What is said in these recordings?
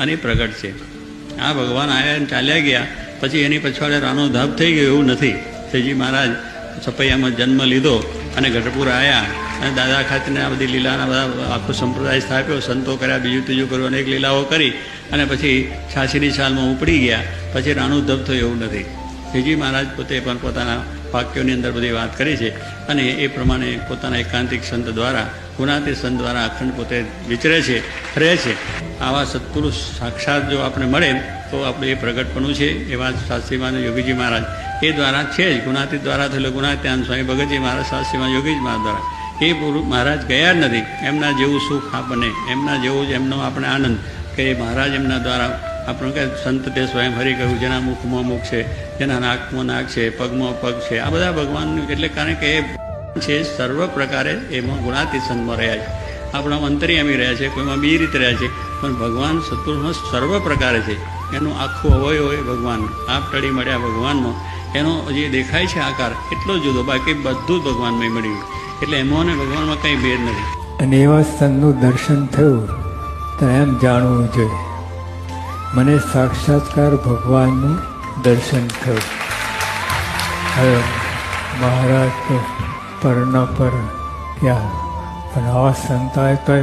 અને પ્રગટ છે. આ ભગવાન આવ્યા અને ચાલ્યા ગયા પછી એની પછવાડે રાનો ધાપ થઈ ગયો એવું નથી. શ્રીજી મહારાજ સપૈયામાં જન્મ લીધો અને ગઢપુર આવ્યા અને દાદા ખાતરને આ બધી લીલાના બધા આખો સંપ્રદાય સ્થાપ્યો, સંતો કર્યા, બીજું ત્રીજું કર્યું, અનેક લીલાઓ કરી અને પછી 86ની સાલમાં ઉપડી ગયા. પછી રાણું ધબ થયું એવું નથી. શ્રીજી મહારાજ પોતે પણ પોતાના વાક્યોની અંદર બધી વાત કરી છે અને એ પ્રમાણે પોતાના એકાંતિક સંત દ્વારા, ગુણાતીત સંત દ્વારા અખંડ પોતે વિચરે છે, રહે છે. આવા સત્પુરુષ સાક્ષાત જો આપણે મળે તો આપણે એ પ્રગટપણું છે. એવા શાસ્ત્રીમાન યોગીજી મહારાજ એ દ્વારા છે જ. ગુણાતીત દ્વારા થયેલો ગુણાત્યાન સ્વામી ભગતજી મહારાજ, શાસ્ત્રીમાન યોગીજી મહારાજ દ્વારા. એ મહારાજ ગયા જ નથી. એમના જેવું સુખ આપણને, એમના જેવું જ એમનો આપણે આનંદ કે મહારાજ એમના દ્વારા આપણું કે સંત તે સ્વયં હરી કહ્યું, જેના મુખમાં મુખ છે, જેના નાકમાં નાક છે, પગમાં પગ છે. આ બધા ભગવાનનું, એટલે કારણ કે એ છે સર્વ પ્રકારે એમાં ગુણાતીત સંતમાં રહ્યા છે. આપણા અંતર્યામી રહ્યા છે, કોઈમાં બી રીતે રહ્યા છે, પણ ભગવાન સત્પુરુષમાં સર્વ પ્રકારે છે. એનું આખું અવયવ હોય ભગવાન, આપ ટળી મળ્યા ભગવાનમાં. એનો જે દેખાય છે આકાર એટલો જુદો, બાકી બધું જ ભગવાનમાં મળ્યું. એટલે એમાં ને ભગવાનમાં કંઈ ભેદ નથી. અને એવા સંતનું દર્શન થયું તો એમ જાણવું જોઈએ મને સાક્ષાત્કાર ભગવાનનું દર્શન થયું. હવે મહારાજ તો પરના પર ક્યાં, પણ આવા સંતાય તો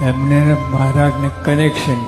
એમને મહારાજને કનેક્શન